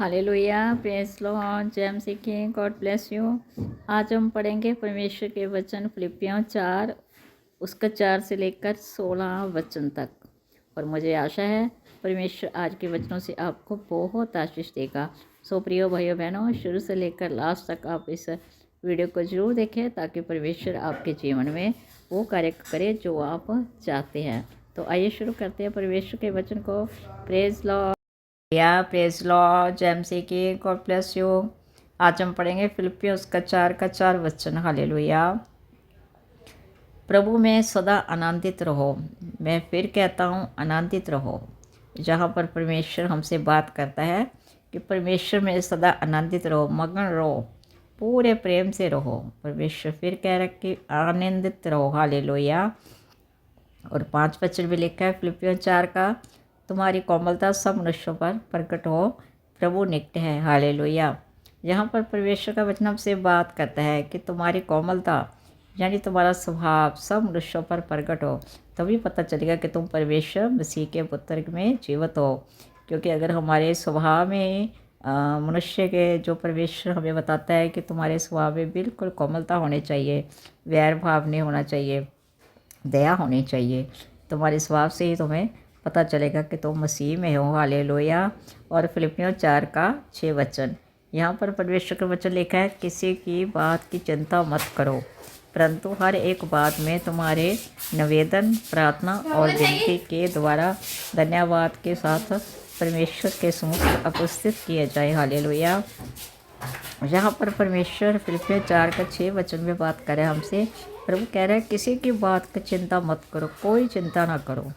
Hallelujah, praise Lord, जय मसीह की, गॉड ब्लेस यू। आज हम पढ़ेंगे परमेश्वर के वचन फिलिपियों 4 उसका 4 से लेकर 16 वचन तक। और मुझे आशा है परमेश्वर आज के वचनों से आपको बहुत आशीष देगा। सो प्रियो भाइयों बहनों, शुरू से लेकर लास्ट तक आप इस वीडियो को ज़रूर देखें ताकि परमेश्वर आपके जीवन में वो कार्य करे जो आप चाहते हैं। तो आइए शुरू करते हैं परमेश्वर के वचन को। प्रेज लॉर्ड, प्रेज लॉर्ड, जय मसीह की, गॉड ब्लेस यू। आज हम पढ़ेंगे फिलिपियों उसका 4 का 4 वचन। हालेलुया। प्रभु में सदा आनंदित रहो। मैं फिर कहता हूँ आनंदित रहो। जहाँ पर परमेश्वर हमसे बात करता है कि परमेश्वर में सदा आनंदित रहो, मगन रहो, पूरे प्रेम से रहो। परमेश्वर फिर कह रहा है कि आनंदित रहो। हालेलुया। और 5 वचन भी लिखा है फिलिपियों 4 का, तुम्हारी कोमलता सब मनुष्यों पर प्रकट हो, प्रभु निकट है। हालेलुया। यहाँ पर परमेश्वर का वचन हमसे बात करता है कि तुम्हारी कोमलता यानी तुम्हारा स्वभाव सब मनुष्यों पर प्रकट हो, तभी पता चलेगा कि तुम परमेश्वर मसीह के पुत्र में जीवित हो। क्योंकि अगर हमारे स्वभाव में मनुष्य के जो परमेश्वर हमें बताता है कि तुम्हारे स्वभाव में बिल्कुल कोमलता होनी चाहिए, वैर भाव नहीं होना चाहिए, दया होनी चाहिए, तुम्हारे स्वभाव से ही तुम्हें पता चलेगा कि तुम मसीह में हो। हालेलुया। और फिलिपियों 4 का 6 वचन, यहाँ पर परमेश्वर का वचन लिखा है, किसी की बात की चिंता मत करो, परंतु हर एक बात में तुम्हारे निवेदन, प्रार्थना और विनती के द्वारा धन्यवाद के साथ परमेश्वर के सम्मुख उपस्थित किया जाए। हालेलुया। यहाँ पर परमेश्वर फिलिपियों 4 का 6 वचन में बात करे हमसे। प्रभु कह रहे हैं किसी की बात की चिंता मत करो, कोई चिंता ना करो,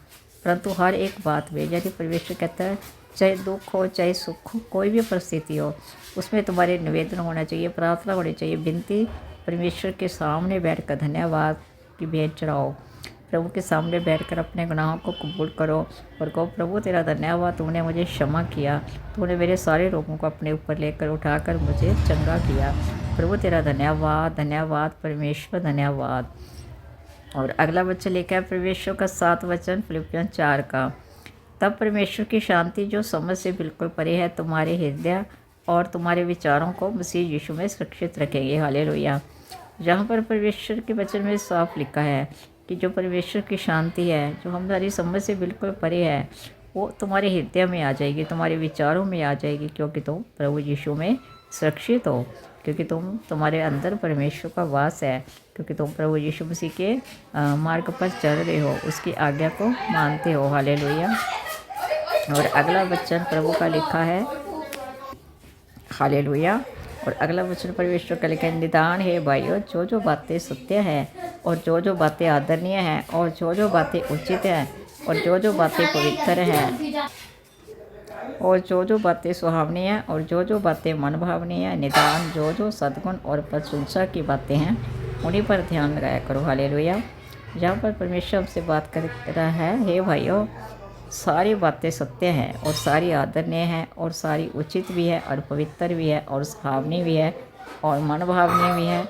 परंतु हर एक बात में, यानी परमेश्वर कहता है चाहे दुख हो चाहे सुख हो, कोई भी परिस्थिति हो, उसमें तुम्हारे निवेदन होना चाहिए, प्रार्थना होनी चाहिए, विनती, परमेश्वर के सामने बैठकर धन्यवाद की भेंट चढ़ाओ। प्रभु के सामने बैठकर अपने गुनाहों को कबूल करो और कहो, प्रभु तेरा धन्यवाद, तूने मुझे क्षमा किया, तूने मेरे सारे रोगों को अपने ऊपर लेकर उठाकर मुझे चंगा किया। प्रभु तेरा धन्यवाद, धन्यवाद परमेश्वर, धन्यवाद। और अगला वचन लिखा है परमेश्वर का 7 वचन फिलिपियों 4 का, तब परमेश्वर की शांति जो समझ से बिल्कुल परे है तुम्हारे हृदय और तुम्हारे विचारों को मसीह यीशु में सुरक्षित रखेंगे। हालेलुया। जहाँ पर परमेश्वर के वचन में साफ लिखा है कि जो परमेश्वर की शांति है, जो हमारी समझ से बिल्कुल परे है, वो तुम्हारे हृदय में आ जाएगी, तुम्हारे विचारों में आ जाएगी, क्योंकि तुम प्रभु यीशु में सुरक्षित हो, क्योंकि तुम्हारे अंदर परमेश्वर का वास है, क्योंकि तुम प्रभु यीशु मसीह के मार्ग पर चल रहे हो, उसकी आज्ञा को मानते हो। हालेलुया। और अगला वचन प्रभु का लिखा है, हालेलुया। और अगला वचन परमेश्वर का लिखा है, निदान है भाइयों, जो जो बातें सत्य हैं और जो जो बातें आदरणीय हैं और जो जो बातें उचित हैं और जो जो बातें पवित्र हैं और जो जो बातें सुहावनी हैं और जो जो बातें मनभावनी हैं, निदान जो जो सद्गुण और प्रशंसा की बातें हैं, उन्हीं पर ध्यान लगाया करो। हालेलुया। जहाँ पर परमेश्वर हमसे बात कर रहा है, हे भाइयों, सारी बातें सत्य हैं और सारी आदरणीय हैं और सारी उचित भी है और पवित्र भी है और सुहावनी भी है और मनभावनी भी है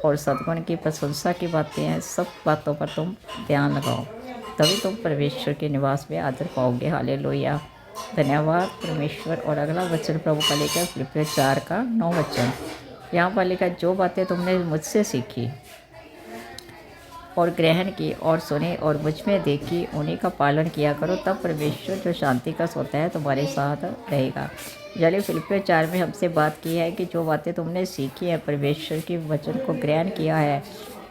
और सद्गुण की प्रशंसा की बातें हैं। सब बातों पर तुम ध्यान लगाओ, तभी तुम परमेश्वर के निवास में आदर पाओगे। हालेलुया। धन्यवाद परमेश्वर। और अगला वचन प्रभु का लेकर फिलिपियों 4 का 9 वचन, यहाँ पर लिखा, जो बातें तुमने मुझसे सीखी और ग्रहण की और सुनी और मुझ में देखी, उन्हीं का पालन किया करो, तब परमेश्वर जो शांति का स्वतः है तुम्हारे साथ रहेगा। यानी फिलिपियों 4 में हमसे बात की है कि जो बातें तुमने सीखी है, परमेश्वर के वचन को ग्रहण किया है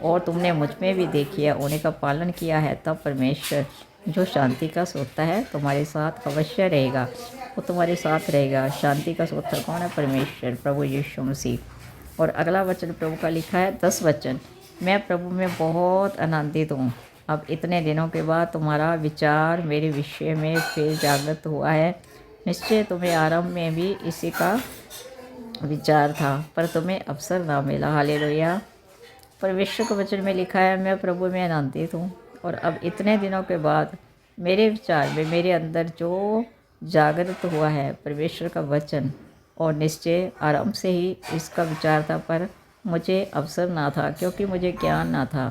और तुमने मुझ में भी देखी है, उन्हीं का पालन किया है, तब परमेश्वर जो शांति का स्वतः है तुम्हारे साथ अवश्य रहेगा, वो तुम्हारे साथ रहेगा। शांति का स्वतः कौन है? परमेश्वर, प्रभु यीशु मसीह। और अगला वचन प्रभु का लिखा है 10 वचन, मैं प्रभु में बहुत आनंदित हूँ। अब इतने दिनों के बाद तुम्हारा विचार मेरे विषय में फिर जागृत हुआ है। निश्चय तुम्हें आरंभ में भी इसी का विचार था, पर तुम्हें अवसर ना मिला। हालेलुया। परमेश्वर के वचन में लिखा है, मैं प्रभु में आनंदित हूँ और अब इतने दिनों के बाद मेरे विचार में, मेरे अंदर जो जागृत हुआ है परमेश्वर का वचन, और निश्चय आरंभ से ही इसका विचार था, पर मुझे अवसर ना था, क्योंकि मुझे ज्ञान ना था,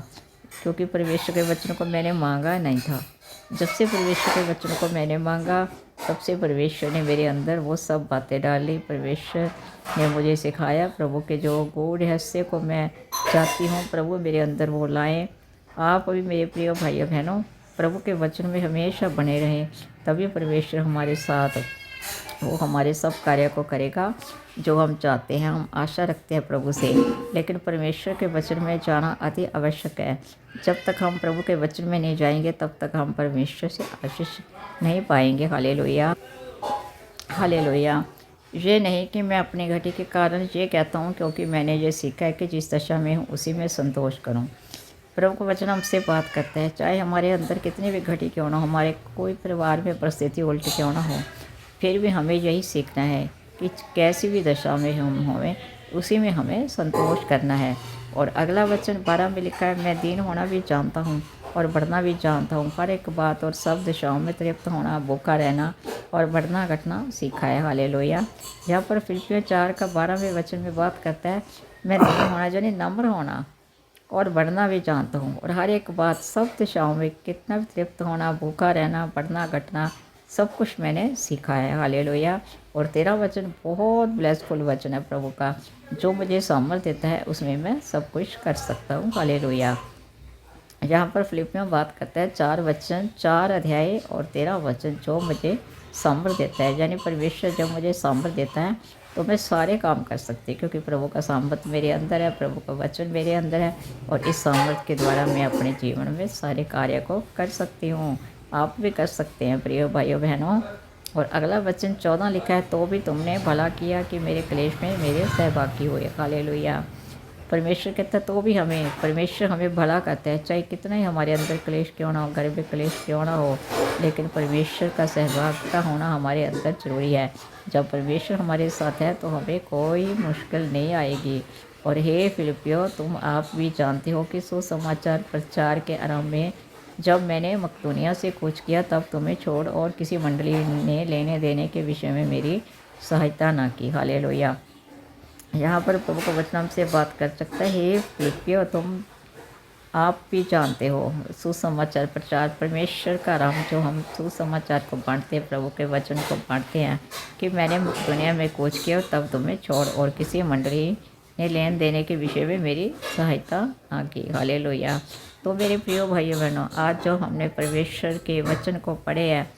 क्योंकि परमेश्वर के वचन को मैंने मांगा नहीं था। जब से परमेश्वर के वचन को मैंने मांगा, तब से परमेश्वर ने मेरे अंदर वो सब बातें डाली। परमेश्वर ने मुझे सिखाया, प्रभु के जो गूढ़ रहस्य को मैं चाहती हूँ प्रभु मेरे अंदर वो लाएं। आप भी मेरे प्रिय भाइयों बहनों प्रभु के वचन में हमेशा बने रहें, तभी परमेश्वर हमारे साथ वो हमारे सब कार्य को करेगा जो हम चाहते हैं। हम आशा रखते हैं प्रभु से, लेकिन परमेश्वर के वचन में जाना अति आवश्यक है। जब तक हम प्रभु के वचन में नहीं जाएंगे तब तक हम परमेश्वर से आशीष नहीं पाएंगे। Hallelujah, hallelujah. ये नहीं कि मैं अपनी घटी के कारण ये कहता हूँ, क्योंकि मैंने ये सीखा है कि जिस दशा में हूँ उसी में संतोष करूँ। प्रभु का वचन हमसे बात करता है, चाहे हमारे अंदर कितनी भी घटी क्यों ना हो, हमारे कोई परिवार में परिस्थिति उल्टी क्यों ना हो, फिर भी हमें यही सीखना है कि कैसी भी दशा में हम हों उसी में हमें संतोष करना है। और अगला वचन 12 में लिखा है, मैं दीन होना भी जानता हूँ और बढ़ना भी जानता हूँ, हर एक बात और सब दिशाओं में तृप्त होना, भूखा रहना और बढ़ना घटना सीखा है। हालेलुया। यहाँ पर फिलिपियों 4 का 12वें वचन में बात करता है, मैं दीन होना यानी नम्र होना और बढ़ना भी जानता हूँ, और हर एक बात सब दिशाओं में कितना भी तृप्त होना, भूखा रहना, बढ़ना घटना सब कुछ मैंने सीखा है। हालेलुया। और 13 वचन बहुत ब्लेसफुल वचन है प्रभु का, जो मुझे सामर्थ्य देता है उसमें मैं सब कुछ कर सकता हूँ। हालेलुया। यहाँ पर फिलिपियों बात करता है 4 वचन, 4 अध्याय और 13 वचन, जो मुझे सामर्थ्य देता है, यानी परमेश्वर जब मुझे सामर्थ्य देता है तो मैं सारे काम कर सकती हूँ, क्योंकि प्रभु का सामर्थ्य मेरे अंदर है, प्रभु का वचन मेरे अंदर है, और इस सामर्थ्य के द्वारा मैं अपने जीवन में सारे कार्य को कर सकती हूँ। आप भी कर सकते हैं प्रिय भाइयों बहनों। और अगला वचन 14 लिखा है, तो भी तुमने भला किया कि मेरे क्लेश में मेरे सहभागी हुए। हालेलुया। परमेश्वर कहता है तो भी परमेश्वर हमें भला करता है, चाहे कितना ही हमारे अंदर क्लेश क्यों ना हो, घर में क्लेश क्यों ना हो, लेकिन परमेश्वर का सहभागिता होना हमारे अंदर जरूरी है। जब परमेश्वर हमारे साथ है तो हमें कोई मुश्किल नहीं आएगी। और हे फिलिपियो, तुम आप भी जानते हो कि सुसमाचार प्रचार के आरंभ में जब मैंने मकदूनिया से कूच किया, तब तुम्हें छोड़ और किसी मंडली ने लेने देने के विषय में मेरी सहायता ना की। हालेलुया। यहाँ पर प्रभु का वचन हमसे बात कर सकता है, हे फिलिपियो, तुम आप भी जानते हो सुसमाचार प्रचार, परमेश्वर का राम, जो हम सुसमाचार को बांटते हैं, प्रभु के वचन को बांटते हैं, कि मैंने दुनिया में कूच किया तब तुम्हें छोड़ और किसी मंडली ने लेन देने के विषय में मेरी सहायता ना की। हालेलुया। तो मेरे प्रिय भाइयों बहनों, आज जो हमने परमेश्वर के वचन को पढ़े हैं,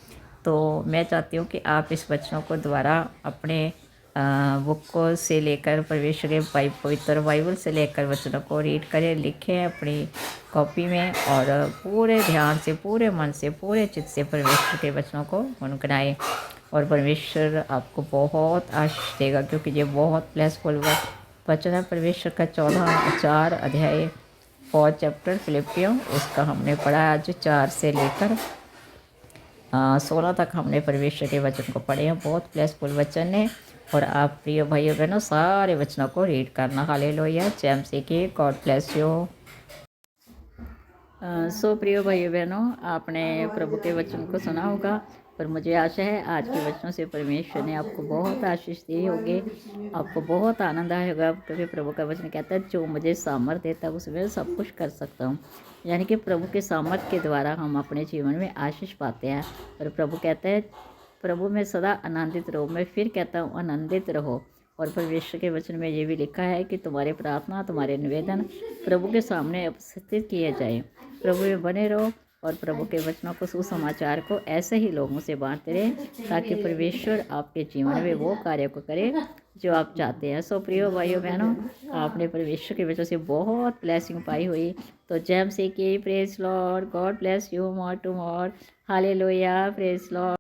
तो मैं चाहती हूँ कि आप इस वचनों को द्वारा अपने बुक को से लेकर परमेश्वर के पवित्र बाइबल से लेकर वचनों को रीड करें, लिखें अपनी कॉपी में, और पूरे ध्यान से, पूरे मन से, पूरे चित्त से परमेश्वर के वचनों को गुनगुनाएं, और परमेश्वर आपको बहुत आशीष देगा, क्योंकि ये बहुत ब्लेसफुल वचन है। परमेश्वर का 4 अध्याय 4 चैप्टर फिलिपियों, उसका हमने पढ़ा आज 4 से लेकर 16 तक हमने परमेश्वर के वचन को पढ़े हैं। बहुत ब्लेसफुल वचन है, और आप प्रिय भाइयों बहनों सारे वचनों को रीड करना। हालेलुया। जय मसीह की। God bless you. सो प्रिय भाइयों बहनों, आपने प्रभु के वचन को सुना होगा, पर मुझे आशा है आज के वचनों से परमेश्वर ने आपको बहुत आशीष दी होगी, आपको बहुत आनंद आया होगा, क्योंकि प्रभु का वचन कहता है, जो मुझे सामर्थ्य देता है उसमें सब कुछ कर सकता हूँ। यानी कि प्रभु के सामर्थ्य के द्वारा हम अपने जीवन में आशीष पाते हैं। और प्रभु कहता है, प्रभु में सदा आनंदित रहो। मैं फिर कहता हूँ, आनंदित रहो। और परमेश्वर के वचन में ये भी लिखा है कि तुम्हारे प्रार्थना, तुम्हारे निवेदन प्रभु के सामने उपस्थित किए जाए। प्रभु में बने रहो, और प्रभु के वचनों को, सुसमाचार को ऐसे ही लोगों से बांटते रहे, ताकि परमेश्वर आपके जीवन में वो कार्य को करे जो आप चाहते हैं। सो प्रिय भाइयों बहनों, आपने परमेश्वर की वजह से बहुत ब्लेसिंग पाई हुई, तो जय मसीह की। Praise Lord. God bless you more to more. Hallelujah. Praise Lord.